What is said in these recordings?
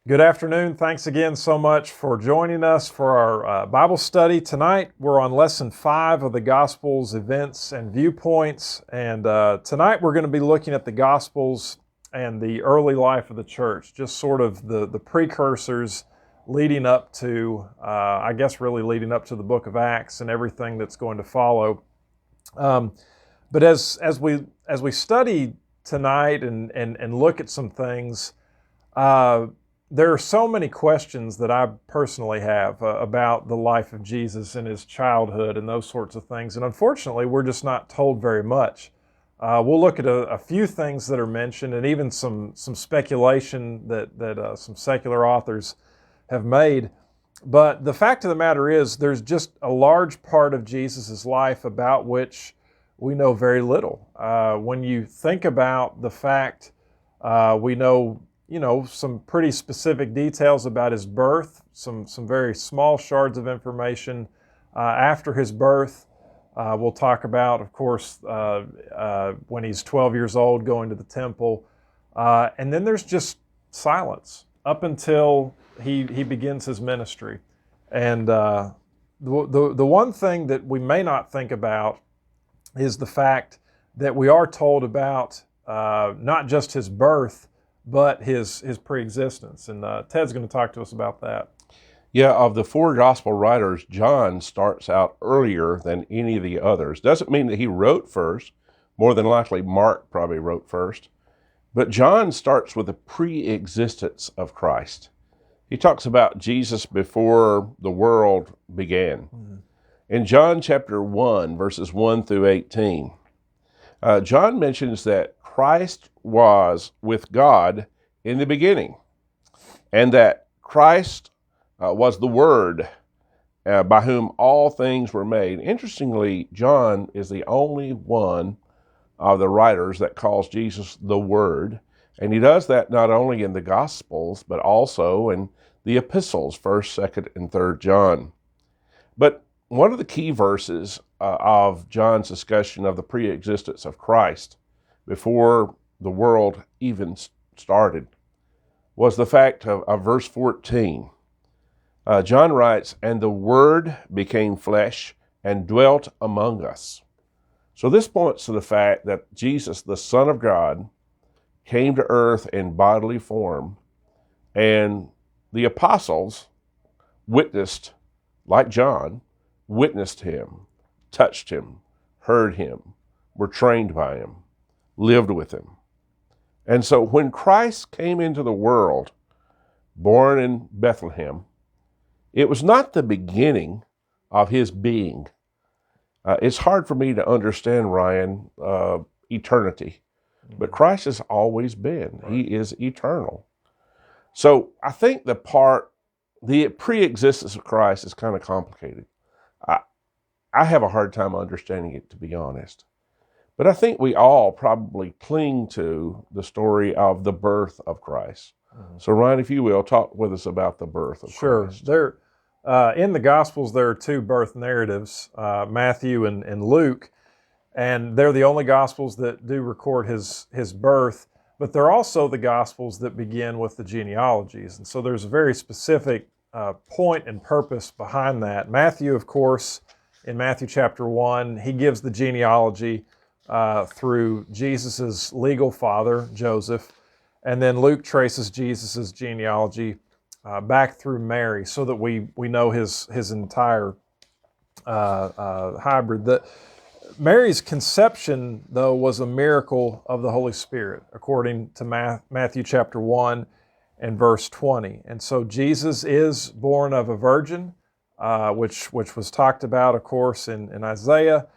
Good afternoon. Thanks again so much for joining us for our Bible study. Tonight we're on Lesson 5 of the Gospels, Events and Viewpoints. And tonight we're going to be looking at the Gospels and the early life of the church, just sort of the precursors leading up to, really leading up to the book of Acts and everything that's going to follow. But as we study tonight and look at some things, there are so many questions that I personally have about the life of Jesus and his childhood and those sorts of things. And unfortunately, we're just not told very much. We'll look at a few things that are mentioned and even some speculation that some secular authors have made. But the fact of the matter is, there's just a large part of Jesus' life about which we know very little. When you think about the fact we know some pretty specific details about his birth, some very small shards of information after his birth. We'll talk about, of course, when he's 12 years old going to the temple. And then there's just silence up until he begins his ministry. And the one thing that we may not think about is the fact that we are told about not just his birth, but his pre-existence. And Ted's going to talk to us about that. Yeah, of the four gospel writers, John starts out earlier than any of the others. Doesn't mean that he wrote first. More than likely, Mark probably wrote first. But John starts with the pre-existence of Christ. He talks about Jesus before the world began. Mm-hmm. In John chapter 1, verses 1 through 18, John mentions that Christ was with God in the beginning, and that Christ was the Word by whom all things were made. Interestingly, John is the only one of the writers that calls Jesus the Word, and he does that not only in the Gospels, but also in the epistles, 1st, 2nd, and 3rd John. But one of the key verses of John's discussion of the pre-existence of Christ before the world even started was the fact of verse 14. John writes, "And the Word became flesh and dwelt among us." So this points to the fact that Jesus, the Son of God, came to earth in bodily form, and the apostles witnessed, like John, witnessed him, touched him, heard him, were trained by him, lived with him. And so when Christ came into the world, born in Bethlehem, it was not the beginning of his being. It's hard for me to understand, Ryan, eternity, but Christ has always been. Right. He is eternal. So I think the pre-existence of Christ is kind of complicated. I have a hard time understanding it, to be honest. But I think we all probably cling to the story of the birth of Christ. Mm-hmm. So Ryan, if you will, talk with us about the birth of Christ. Sure. In the Gospels, there are two birth narratives, Matthew and Luke, and they're the only Gospels that do record his birth, but they're also the Gospels that begin with the genealogies. And so there's a very specific point and purpose behind that. Matthew, of course, in Matthew chapter 1, he gives the genealogy through Jesus' legal father, Joseph, and then Luke traces Jesus' genealogy back through Mary, so that we know his entire hybrid. Mary's conception, though, was a miracle of the Holy Spirit, according to Matthew chapter 1 and verse 20. And so Jesus is born of a virgin, which was talked about, of course, in Isaiah.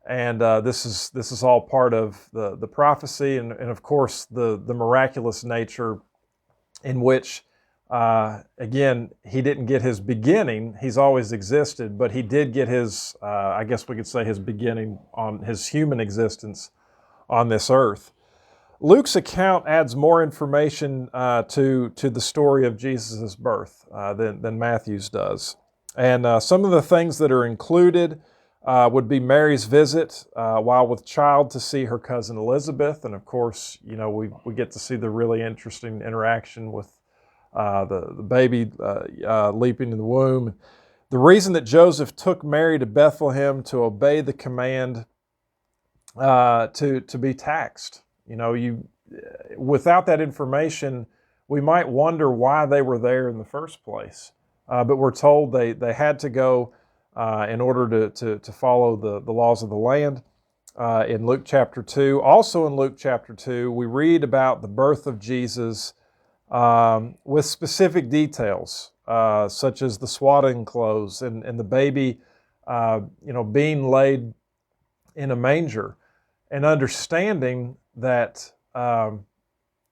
And this is all part of the prophecy and of course, the miraculous nature in which, again, he didn't get his beginning. He's always existed, but he did get his, I guess we could say, his beginning on his human existence on this earth. Luke's account adds more information to the story of Jesus' birth than Matthew's does. And some of the things that are included would be Mary's visit while with child to see her cousin Elizabeth. And of course, we get to see the really interesting interaction with the baby leaping in the womb. The reason that Joseph took Mary to Bethlehem to obey the command to be taxed. Without that information, we might wonder why they were there in the first place. But we're told they had to go in order to follow the laws of the land. In Luke chapter 2. Also in Luke chapter 2, we read about the birth of Jesus with specific details, such as the swaddling clothes and the baby being laid in a manger, and understanding that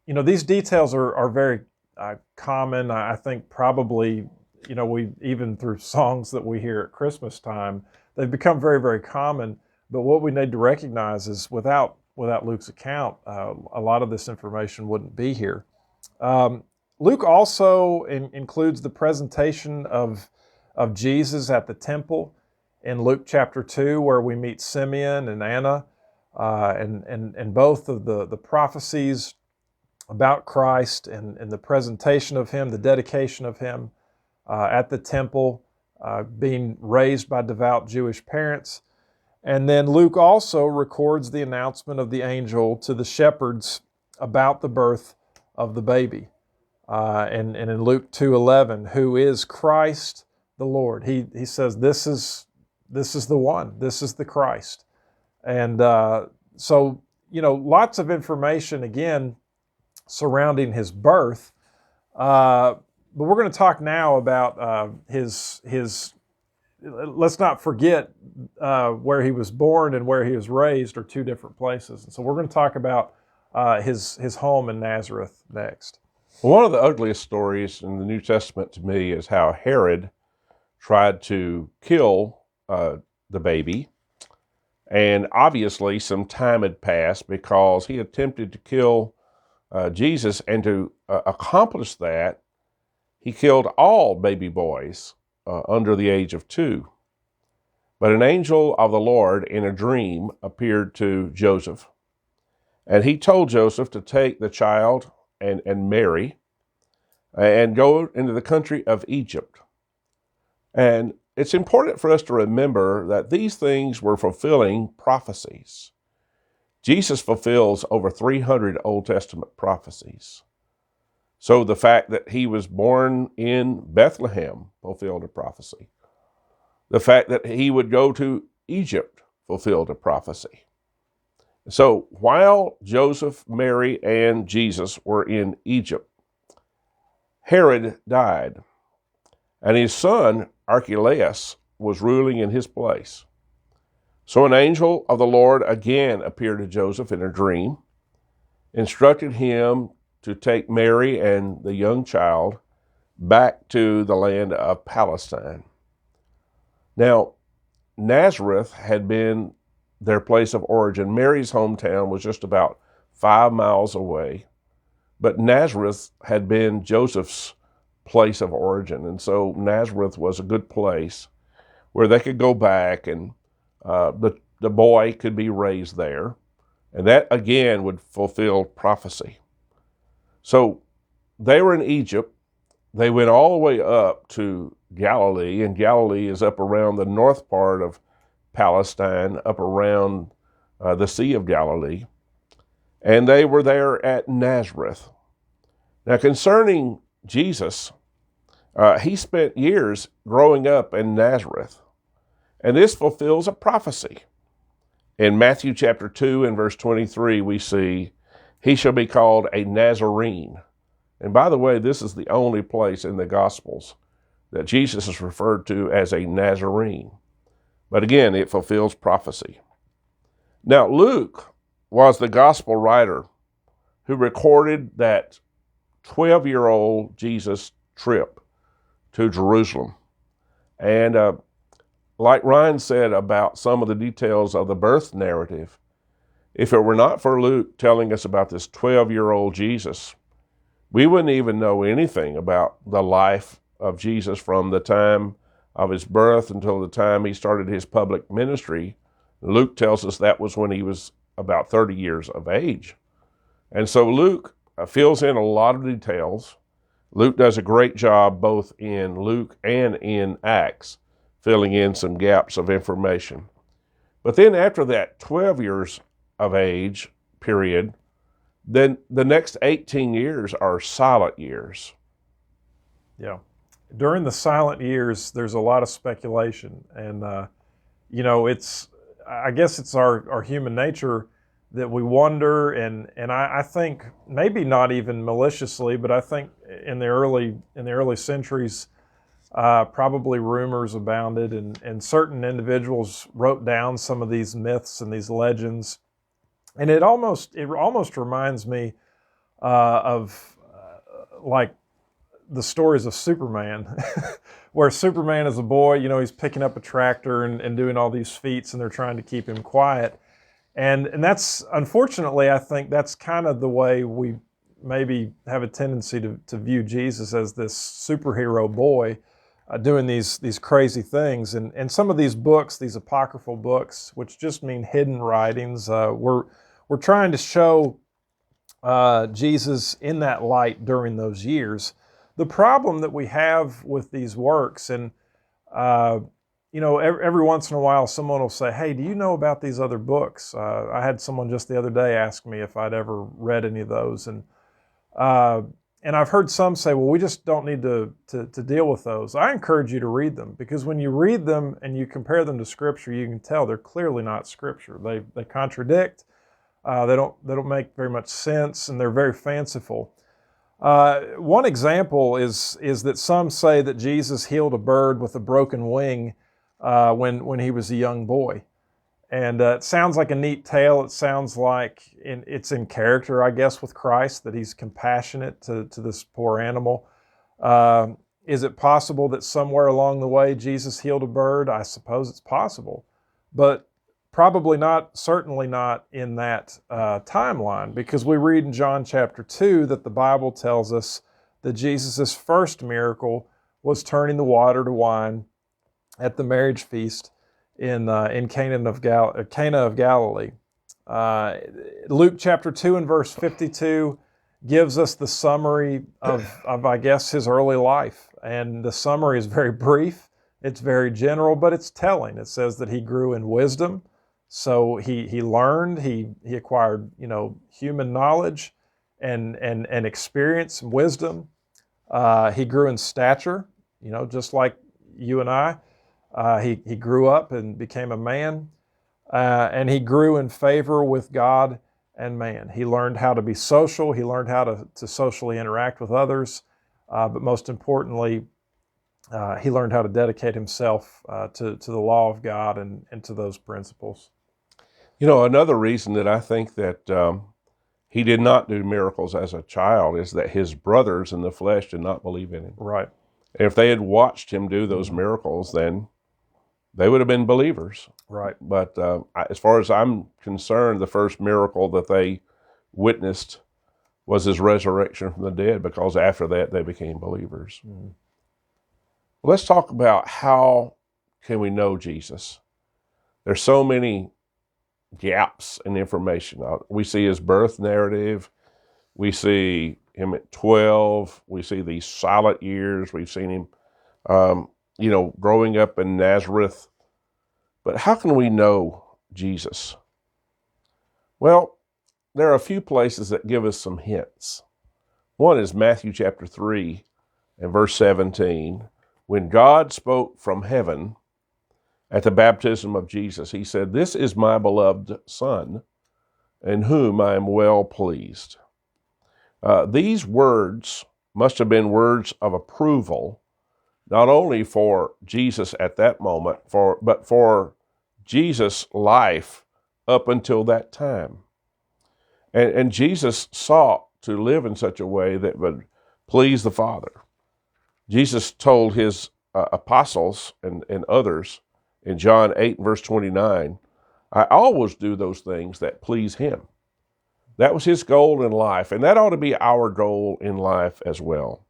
these details are very common. I think probably we, even through songs that we hear at Christmas time, they've become very, very common. But what we need to recognize is without Luke's account, a lot of this information wouldn't be here. Luke also includes the presentation of Jesus at the temple in Luke chapter 2, where we meet Simeon and Anna, and both of the prophecies about Christ and the presentation of him, the dedication of him at the temple, being raised by devout Jewish parents. And then Luke also records the announcement of the angel to the shepherds about the birth of the baby. And in Luke 2:11, who is Christ the Lord. He says, this is the one, this is the Christ. And so, lots of information, again, surrounding his birth. But we're going to talk now about his let's not forget where he was born and where he was raised are two different places. And so we're going to talk about his home in Nazareth next. One of the ugliest stories in the New Testament to me is how Herod tried to kill the baby. And obviously some time had passed because he attempted to kill Jesus, and to accomplish that, he killed all baby boys under the age of 2. But an angel of the Lord in a dream appeared to Joseph, and he told Joseph to take the child and Mary and go into the country of Egypt. And it's important for us to remember that these things were fulfilling prophecies. Jesus fulfills over 300 Old Testament prophecies. So the fact that he was born in Bethlehem fulfilled a prophecy. The fact that he would go to Egypt fulfilled a prophecy. So while Joseph, Mary, and Jesus were in Egypt, Herod died, and his son Archelaus was ruling in his place. So an angel of the Lord again appeared to Joseph in a dream, instructed him to take Mary and the young child back to the land of Palestine. Now, Nazareth had been their place of origin. Mary's hometown was just about 5 miles away, but Nazareth had been Joseph's place of origin, and so Nazareth was a good place where they could go back, and the boy could be raised there, and that again would fulfill prophecy. So they were in Egypt. They went all the way up to Galilee, and Galilee is up around the north part of Palestine, up around the Sea of Galilee, and they were there at Nazareth. Now, concerning Jesus, he spent years growing up in Nazareth, and this fulfills a prophecy. In Matthew chapter 2 and verse 23, we see, he shall be called a Nazarene. And by the way, this is the only place in the Gospels that Jesus is referred to as a Nazarene. But again, it fulfills prophecy. Now, Luke was the gospel writer who recorded that 12-year-old Jesus trip to Jerusalem. And like Ryan said about some of the details of the birth narrative, if it were not for Luke telling us about this 12-year-old Jesus, we wouldn't even know anything about the life of Jesus from the time of his birth until the time he started his public ministry. Luke tells us that was when he was about 30 years of age. And so Luke fills in a lot of details Luke does a great job both in Luke and in Acts, filling in some gaps of information. But then after that 12 years of age period, then the next 18 years are silent years. Yeah. During the silent years, there's a lot of speculation. And, I guess it's our human nature that we wonder. And I think maybe not even maliciously, but I think in the early centuries, probably rumors abounded, and certain individuals wrote down some of these myths and these legends. And it almost reminds me of like the stories of Superman, where Superman is a boy, he's picking up a tractor and doing all these feats, and they're trying to keep him quiet. And that's, unfortunately, I think that's kind of the way we maybe have a tendency to view Jesus, as this superhero boy doing these crazy things. And some of these books, these apocryphal books, which just mean hidden writings, we're trying to show Jesus in that light during those years. The problem that we have with these works, and every once in a while someone will say, "Hey, do you know about these other books?" I had someone just the other day ask me if I'd ever read any of those, and I've heard some say, "Well, we just don't need to deal with those." I encourage you to read them, because when you read them and you compare them to Scripture, you can tell they're clearly not Scripture. They contradict. They don't make very much sense, and they're very fanciful. One example is that some say that Jesus healed a bird with a broken wing when he was a young boy. And it sounds like a neat tale. It sounds like it's in character, I guess, with Christ, that he's compassionate to this poor animal. Is it possible that somewhere along the way Jesus healed a bird? I suppose it's possible. But probably not, certainly not in that timeline, because we read in John chapter 2 that the Bible tells us that Jesus' first miracle was turning the water to wine at the marriage feast in Cana of Galilee. Luke chapter 2 and verse 52 gives us the summary of, I guess, his early life. And the summary is very brief, it's very general, but it's telling. It says that he grew in wisdom. So he learned, he acquired, human knowledge and experience and wisdom. He grew in stature, just like you and I. He grew up and became a man, and he grew in favor with God and man. He learned how to be social. He learned how to socially interact with others, but most importantly, he learned how to dedicate himself to the law of God and to those principles. Another reason that I think that he did not do miracles as a child is that his brothers in the flesh did not believe in him. Right. If they had watched him do those miracles, then they would have been believers. Right. But as far as I'm concerned, the first miracle that they witnessed was his resurrection from the dead, because after that they became believers. Mm-hmm. Let's talk about how can we know Jesus. There's so many gaps in information. We see his birth narrative. We see him at 12. We see these silent years. We've seen him, growing up in Nazareth. But how can we know Jesus? Well, there are a few places that give us some hints. One is Matthew chapter 3 and verse 17. When God spoke from heaven at the baptism of Jesus, he said, "This is my beloved Son, in whom I am well pleased." These words must have been words of approval, not only for Jesus at that moment, but for Jesus' life up until that time. And Jesus sought to live in such a way that would please the Father. Jesus told his apostles and others in John 8 and verse 29, "I always do those things that please him." That was his goal in life, and that ought to be our goal in life as well.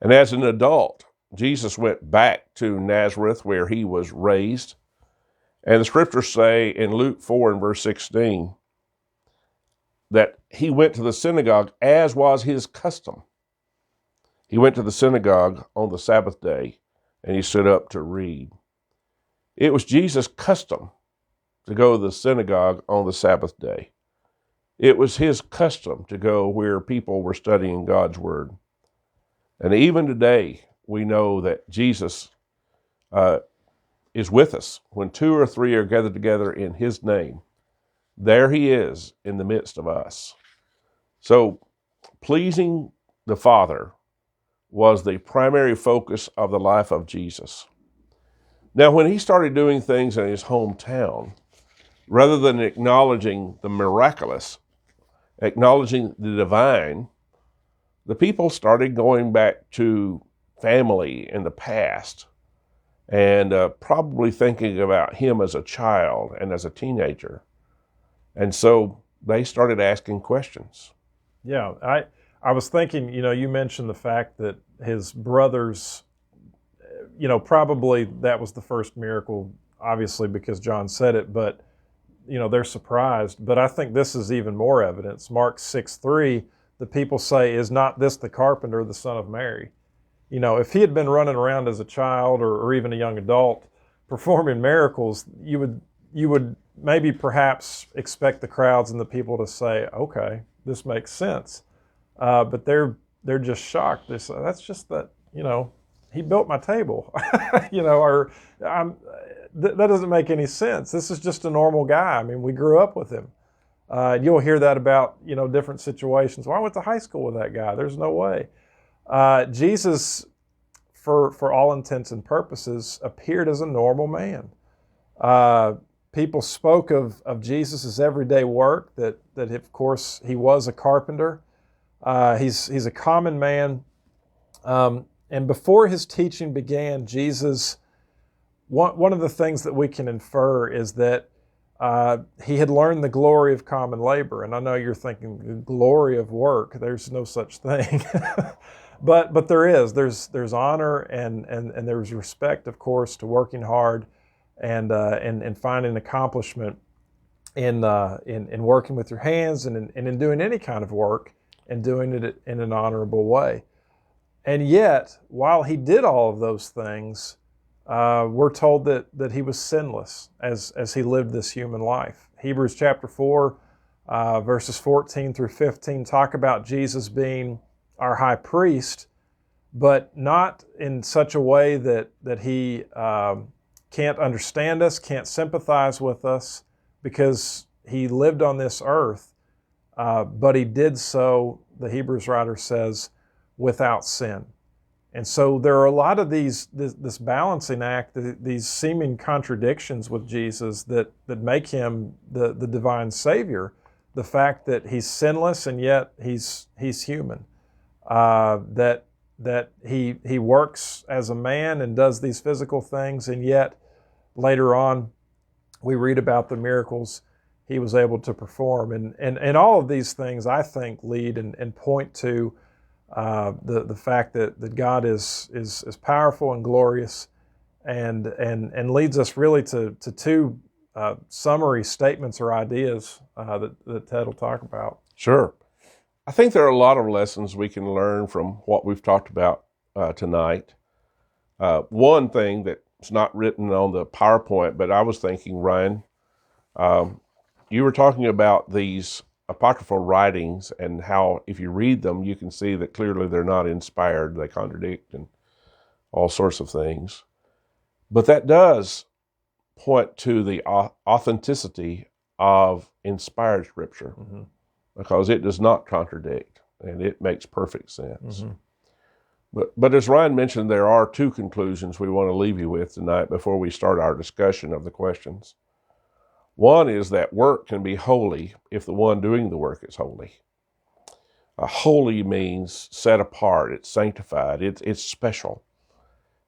And as an adult, Jesus went back to Nazareth where he was raised. And the scriptures say in Luke 4 and verse 16 that he went to the synagogue as was his custom. He went to the synagogue on the Sabbath day, and he stood up to read. It was Jesus' custom to go to the synagogue on the Sabbath day. It was his custom to go where people were studying God's word. And even today, we know that Jesus is with us. When 2 or 3 are gathered together in his name, there he is in the midst of us. So, pleasing the Father was the primary focus of the life of Jesus. Now, when he started doing things in his hometown, rather than acknowledging the miraculous, acknowledging the divine, the people started going back to family in the past and probably thinking about him as a child and as a teenager. And so they started asking questions. Yeah, I was thinking, you mentioned the fact that his brothers, probably that was the first miracle, obviously because John said it, but, they're surprised. But I think this is even more evidence. Mark 6:3, the people say, "Is not this the carpenter, the son of Mary?" If he had been running around as a child or even a young adult performing miracles, you would maybe perhaps expect the crowds and the people to say, "Okay, this makes sense." But they're just shocked. They say, "That's just that, he built my table," or that doesn't make any sense. This is just a normal guy. I mean, we grew up with him. You'll hear that about, different situations. Well, I went to high school with that guy. There's no way. Jesus, for all intents and purposes, appeared as a normal man. People spoke of Jesus' everyday work, that of course he was a carpenter. He's a common man. And before his teaching began, Jesus, one of the things that we can infer is that he had learned the glory of common labor. And I know you're thinking, the glory of work. There's no such thing. But there is. There's honor and there's respect, of course, to working hard and finding accomplishment in working with your hands and in doing any kind of work and doing it in an honorable way. And yet, while he did all of those things, we're told that he was sinless as he lived this human life. Hebrews chapter 4, verses 14 through 15 talk about Jesus being our high priest, but not in such a way that he can't understand us, can't sympathize with us, because he lived on this earth, but he did so, the Hebrews writer says, without sin. And so there are a lot of this balancing act, these seeming contradictions with Jesus that make him the divine Savior. The fact that he's sinless and yet he's human. That he works as a man and does these physical things, and yet later on we read about the miracles he was able to perform. And all of these things, I think, lead and point to the fact that God is powerful and glorious, and leads us really to two summary statements or ideas that Ted will talk about. Sure. I think there are a lot of lessons we can learn from what we've talked about tonight. One thing that's not written on the PowerPoint, but I was thinking, Ryan, you were talking about these apocryphal writings and how if you read them, you can see that clearly they're not inspired, they contradict and all sorts of things. But that does point to the authenticity of inspired Scripture, mm-hmm. because it does not contradict and it makes perfect sense. Mm-hmm. But as Ryan mentioned, there are two conclusions we want to leave you with tonight before we start our discussion of the questions. One is that work can be holy if the one doing the work is holy. Holy means set apart, it's sanctified, it's special.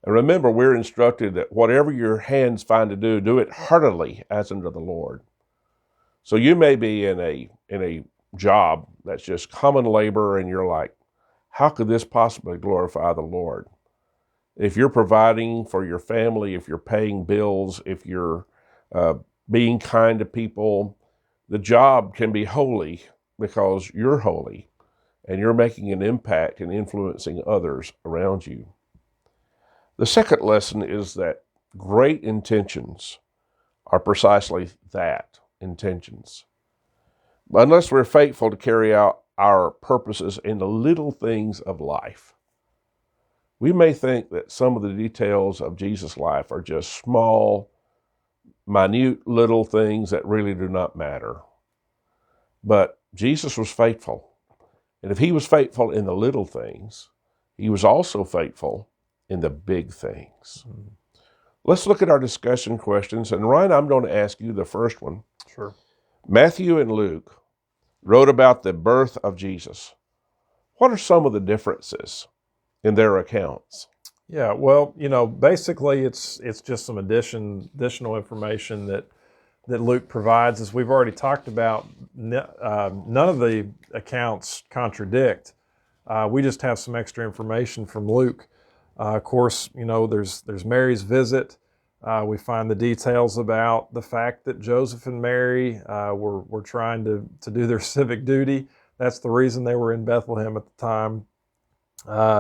And remember, we're instructed that whatever your hands find to do, do it heartily as unto the Lord. So you may be in a job that's just common labor and you're like, how could this possibly glorify the Lord? If you're providing for your family, if you're paying bills, if you're being kind to people, the job can be holy because you're holy and you're making an impact and influencing others around you. The second lesson is that great intentions are precisely that, intentions. Unless we're faithful to carry out our purposes in the little things of life, we may think that some of the details of Jesus' life are just small, minute little things that really do not matter. But Jesus was faithful. And if he was faithful in the little things, he was also faithful in the big things. Mm-hmm. Let's look at our discussion questions. And Ryan, I'm going to ask you the first one. Sure. Matthew and Luke wrote about the birth of Jesus. What are some of the differences in their accounts? Yeah, well, basically it's just some additional information that Luke provides. As we've already talked about, none of the accounts contradict. We just have some extra information from Luke. Of course, there's Mary's visit. We find the details about the fact that Joseph and Mary were trying to do their civic duty. That's the reason they were in Bethlehem at the time.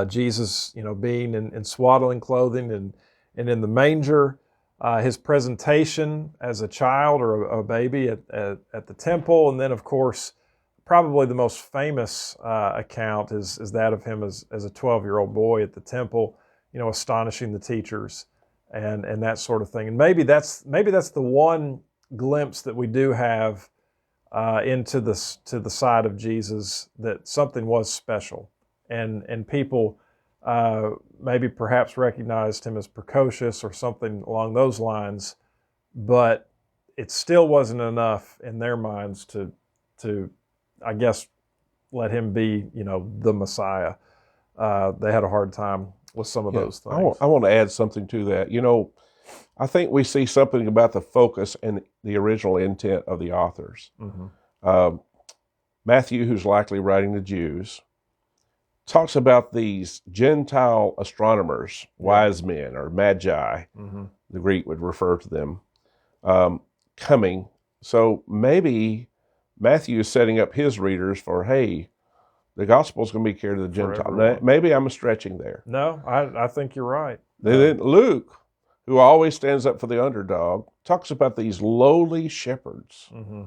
Jesus, being in swaddling clothing and in the manger. His presentation as a child or a baby at the temple. And then, of course, probably the most famous account is that of him as a 12-year-old boy at the temple, astonishing the teachers and that sort of thing. And maybe that's the one glimpse that we do have into the side of Jesus, that something was special, and people maybe perhaps recognized him as precocious or something along those lines, but it still wasn't enough in their minds to I guess, let him be, the Messiah. They had a hard time with some of those things. I want to add something to that. I think we see something about the focus and the original intent of the authors. Mm-hmm. Matthew, who's likely writing to Jews, talks about these Gentile astronomers, wise men, or magi, mm-hmm. the Greek would refer to them, coming. So maybe Matthew is setting up his readers for, hey, the gospel's going to be carried to the Gentile. Maybe I'm stretching there. No, I think you're right. Then Luke, who always stands up for the underdog, talks about these lowly shepherds. Mm-hmm.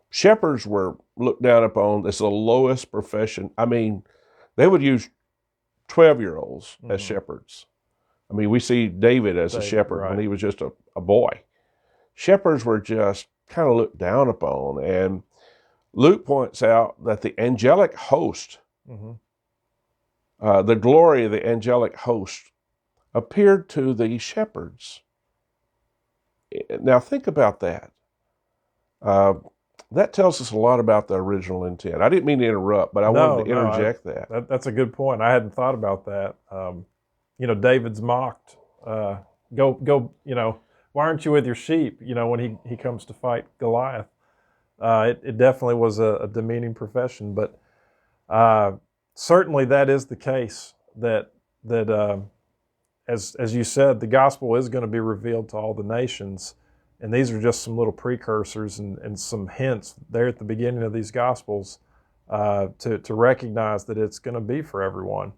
Shepherds were looked down upon as the lowest profession. I mean, they would use 12-year-olds mm-hmm. as shepherds. I mean, we see David as a shepherd when he was just a boy. Shepherds were just kind of looked down upon. And Luke points out that the angelic host, mm-hmm. The glory of the angelic host, appeared to the shepherds. Now think about that. That tells us a lot about the original intent. I didn't mean to interrupt, but I wanted to interject that. That's a good point. I hadn't thought about that. David's mocked. Go. Why aren't you with your sheep? When he comes to fight Goliath. It definitely was a demeaning profession, but certainly that is the case. That as you said, the gospel is going to be revealed to all the nations. And these are just some little precursors and some hints there at the beginning of these Gospels to recognize that it's going to be for everyone.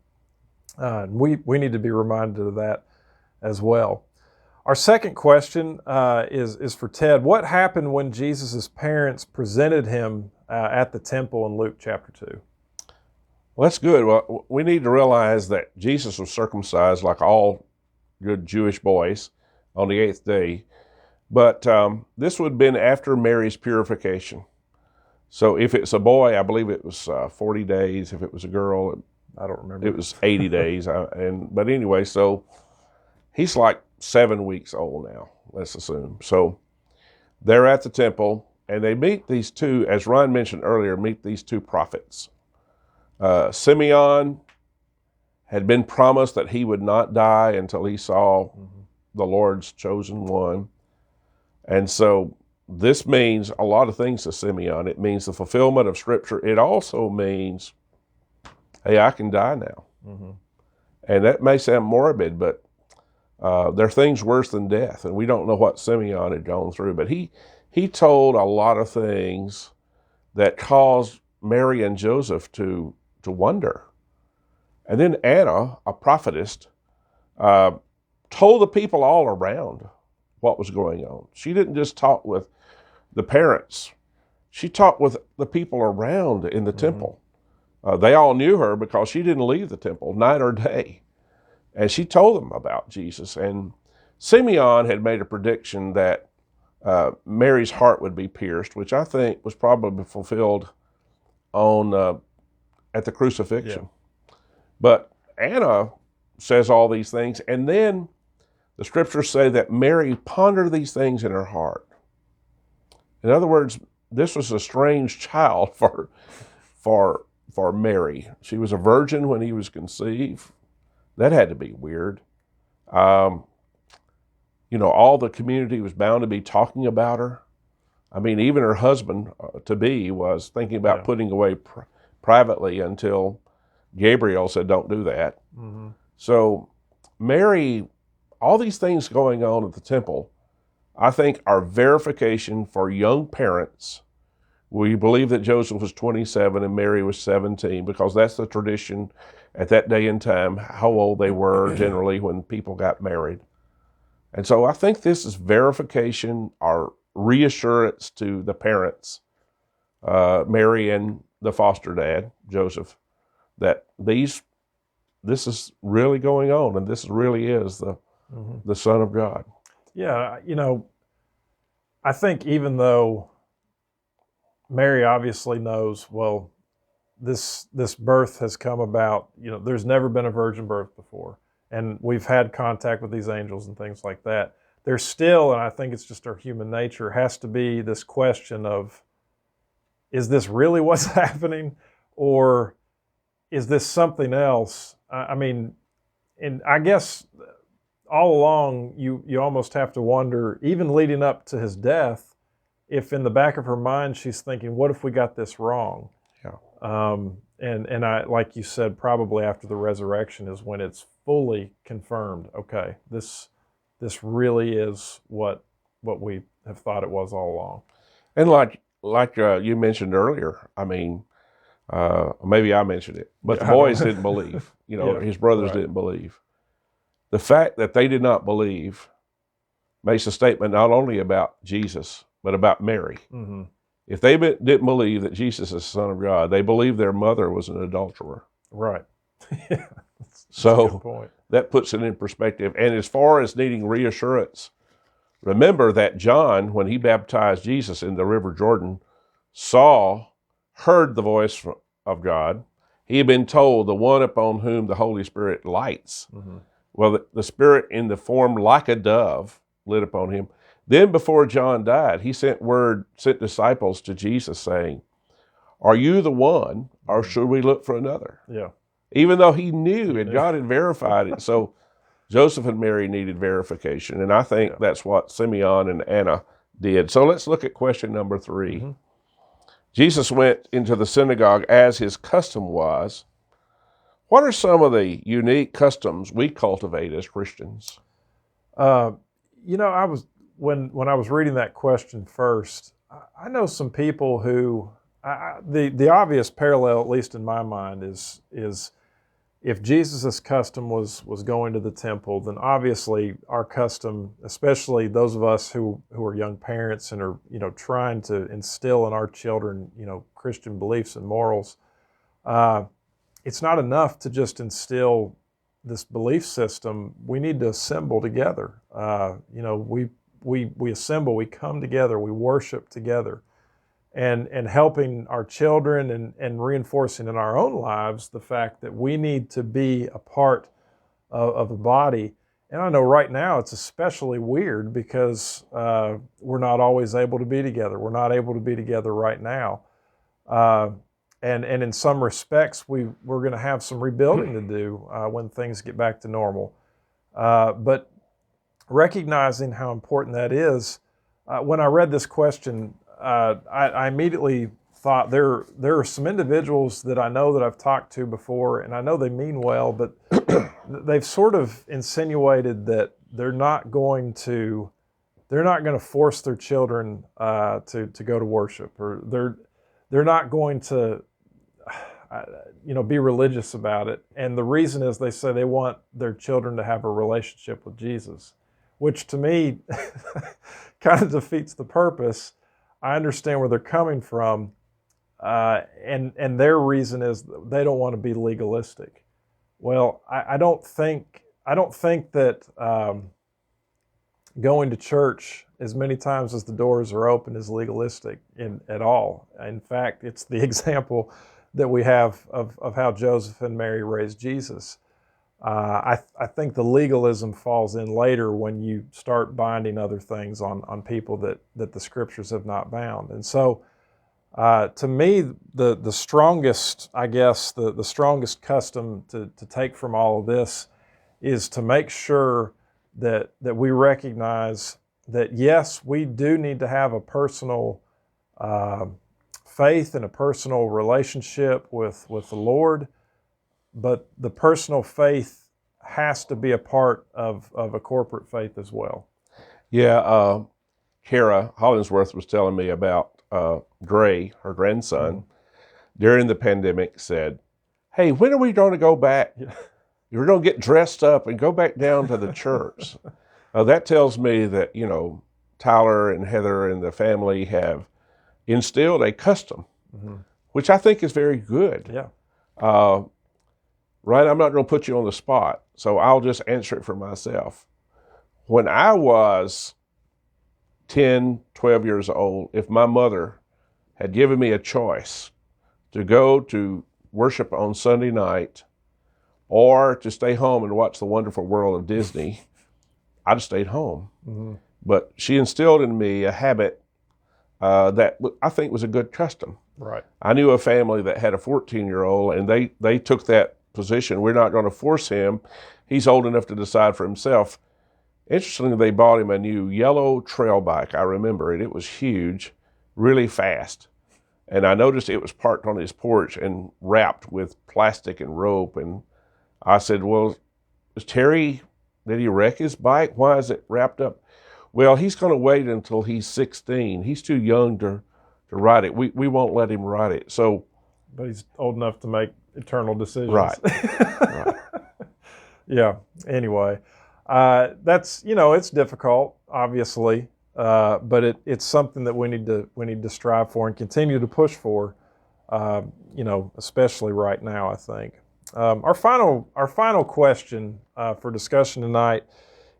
We need to be reminded of that as well. Our second question is for Ted. What happened when Jesus' parents presented him at the temple in Luke chapter 2? Well, that's good. Well, we need to realize that Jesus was circumcised like all good Jewish boys on the 8th day. But this would have been after Mary's purification. So if it's a boy, I believe it was 40 days. If it was a girl, I don't remember. It was 80 days. But anyway, so he's like 7 weeks old now, let's assume. So they're at the temple, and they meet these two, as Ryan mentioned earlier, these two prophets. Simeon had been promised that he would not die until he saw mm-hmm. the Lord's chosen one. And so this means a lot of things to Simeon. It means the fulfillment of Scripture. It also means, hey, I can die now. Mm-hmm. And that may sound morbid, but there are things worse than death. And we don't know what Simeon had gone through. But he told a lot of things that caused Mary and Joseph to to wonder. And then Anna, a prophetess, told the people all around what was going on. She didn't just talk with the parents. She talked with the people around in the temple. They all knew her because she didn't leave the temple night or day. And she told them about Jesus. And Simeon had made a prediction that Mary's heart would be pierced, which I think was probably fulfilled on at the crucifixion. Yeah. But Anna says all these things, and then the scriptures say that Mary pondered these things in her heart. In other words, this was a strange child for Mary. She was a virgin when he was conceived. That had to be weird. All the community was bound to be talking about her. I mean, even her husband to be was thinking about putting away privately until Gabriel said, "Don't do that." Mm-hmm. So Mary, all these things going on at the temple, I think are verification for young parents. We believe that Joseph was 27 and Mary was 17 because that's the tradition at that day and time, how old they were generally when people got married. And so I think this is verification or reassurance to the parents, Mary and the foster dad, Joseph, that this is really going on and this really is the Son of God. Yeah, I think even though Mary obviously knows, well, this birth has come about, there's never been a virgin birth before. And we've had contact with these angels and things like that. There's still, and I think it's just our human nature, has to be this question of, is this really what's happening? Or is this something else? I mean, and I guess all along you almost have to wonder, even leading up to his death, if in the back of her mind she's thinking, what if we got this wrong? Yeah. And I, like you said, probably after the resurrection is when it's fully confirmed. Okay, this really is what we have thought it was all along. And like you mentioned earlier, I mean, maybe I mentioned it, but the boys didn't believe. His brothers didn't believe. The fact that they did not believe makes a statement not only about Jesus but about Mary. Mm-hmm. If they didn't believe that Jesus is the Son of God, they believed their mother was an adulterer. Right. Yeah, that's a good point. That puts it in perspective. And as far as needing reassurance, remember that John, when he baptized Jesus in the River Jordan, heard the voice of God. He had been told, the one upon whom the Holy Spirit lights. Mm-hmm. Well, the Spirit in the form like a dove lit upon him. Then before John died, he sent disciples to Jesus saying, "Are you the one, or should we look for another?" Yeah. Even though he knew and God had verified it. So Joseph and Mary needed verification. And I think that's what Simeon and Anna did. So let's look at question number 3. Mm-hmm. Jesus went into the synagogue as his custom was. What are some of the unique customs we cultivate as Christians? When I was reading that question first, I know some people who, the obvious parallel, at least in my mind, is if Jesus' custom was going to the temple, then obviously our custom, especially those of us who are young parents and are trying to instill in our children Christian beliefs and morals, it's not enough to just instill this belief system. We need to assemble together. We assemble, we come together, we worship together, and helping our children and reinforcing in our own lives the fact that we need to be a part of the body. And I know right now it's especially weird because we're not always able to be together. We're not able to be together right now. And in some respects, we're going to have some rebuilding to do when things get back to normal. But recognizing how important that is, when I read this question, I immediately thought there are some individuals that I know that I've talked to before, and I know they mean well, but they've sort of insinuated that they're not going to force their children to go to worship, or they're not going to. be religious about it. And the reason is they say they want their children to have a relationship with Jesus, which to me kind of defeats the purpose. I understand where they're coming from, and their reason is they don't want to be legalistic. Well, I don't think that going to church as many times as the doors are open is legalistic at all. In fact, it's the example that we have of how Joseph and Mary raised Jesus. I think the legalism falls in later when you start binding other things on people that the scriptures have not bound. And so to me, the strongest, I guess, the strongest custom to take from all of this is to make sure that we recognize that, yes, we do need to have a personal faith and a personal relationship with the Lord, but the personal faith has to be a part of a corporate faith as well. Yeah, Kara Hollingsworth was telling me about Gray, her grandson, during the pandemic said, "Hey, when are we going to go back? We're going to get dressed up and go back down to the church." That tells me that, Tyler and Heather and the family have instilled a custom, which I think is very good. Yeah. Right, I'm not going to put you on the spot, so I'll just answer it for myself. When I was 10, 12 years old, if my mother had given me a choice to go to worship on Sunday night or to stay home and watch The Wonderful World of Disney, I'd have stayed home. Mm-hmm. But she instilled in me a habit that I think was a good custom. Right. I knew a family that had a 14-year-old, and they took that position. We're not going to force him. He's old enough to decide for himself. Interestingly, they bought him a new yellow trail bike. I remember it. It was huge, really fast. And I noticed it was parked on his porch and wrapped with plastic and rope. And I said, "Well, did he wreck his bike? Why is it wrapped up?" "Well, he's going to wait until he's 16. He's too young to ride it. We won't let him ride it." So, but he's old enough to make eternal decisions. Right. Right. Yeah. Anyway, that's it's difficult, obviously, but it's something that we need to strive for and continue to push for. Especially right now, I think. Our final question for discussion tonight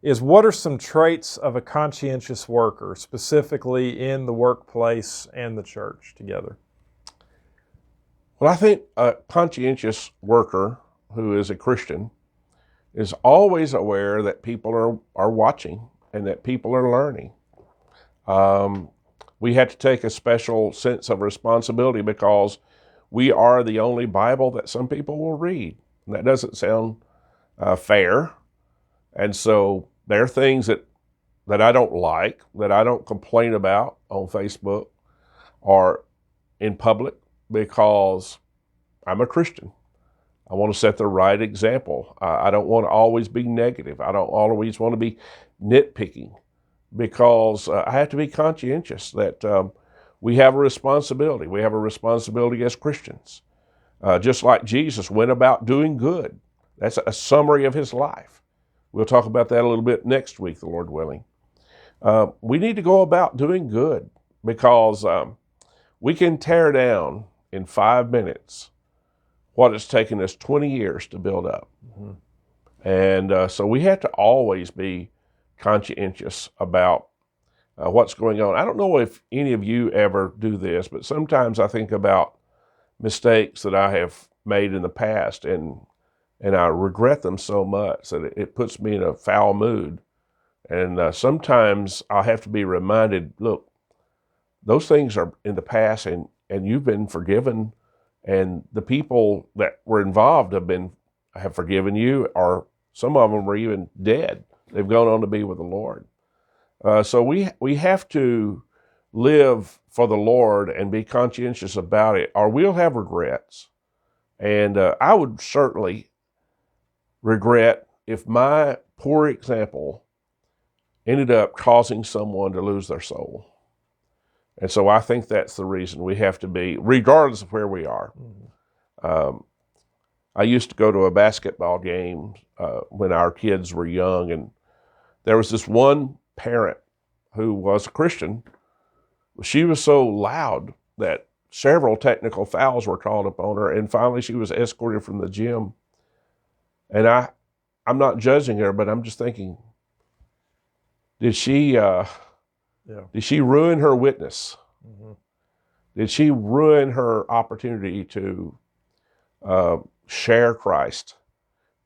is: what are some traits of a conscientious worker, specifically in the workplace and the church together? Well, I think a conscientious worker who is a Christian is always aware that people are watching and that people are learning. We have to take a special sense of responsibility because we are the only Bible that some people will read. And that doesn't sound fair. And so there are things that I don't like, that I don't complain about on Facebook or in public, because I'm a Christian. I want to set the right example. I don't want to always be negative. I don't always want to be nitpicking, because I have to be conscientious that we have a responsibility. We have a responsibility as Christians. Just like Jesus went about doing good. That's a summary of his life. We'll talk about that a little bit next week, the Lord willing. We need to go about doing good, because we can tear down in 5 minutes what it's taken us 20 years to build up. Mm-hmm. And so we have to always be conscientious about what's going on. I don't know if any of you ever do this, but sometimes I think about mistakes that I have made in the past, and I regret them so much that it puts me in a foul mood. And sometimes I'll have to be reminded, look, those things are in the past, and you've been forgiven, and the people that were involved have forgiven you, or some of them are even dead. They've gone on to be with the Lord. So we have to live for the Lord and be conscientious about it, or we'll have regrets. And I would certainly regret if my poor example ended up causing someone to lose their soul. And so I think that's the reason we have to be, regardless of where we are, I used to go to a basketball game when our kids were young, and there was this one parent who was a Christian. She was so loud that several technical fouls were called upon her, and finally she was escorted from the gym. And I'm not judging her, but I'm just thinking, did she ruin her witness? Mm-hmm. Did she ruin her opportunity to share Christ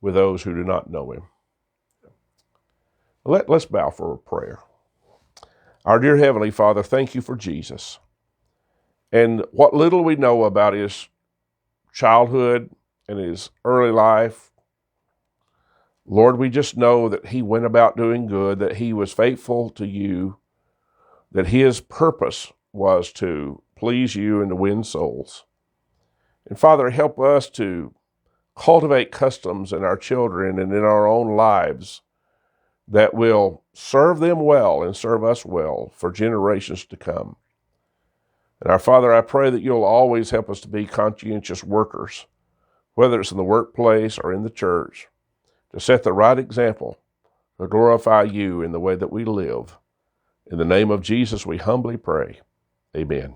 with those who do not know him? Let's bow for a prayer. Our dear Heavenly Father, thank you for Jesus. And what little we know about his childhood and his early life, Lord, we just know that he went about doing good, that he was faithful to you, that his purpose was to please you and to win souls. And Father, help us to cultivate customs in our children and in our own lives that will serve them well and serve us well for generations to come. And our Father, I pray that you'll always help us to be conscientious workers, whether it's in the workplace or in the church, to set the right example, to glorify you in the way that we live. In the name of Jesus, we humbly pray. Amen.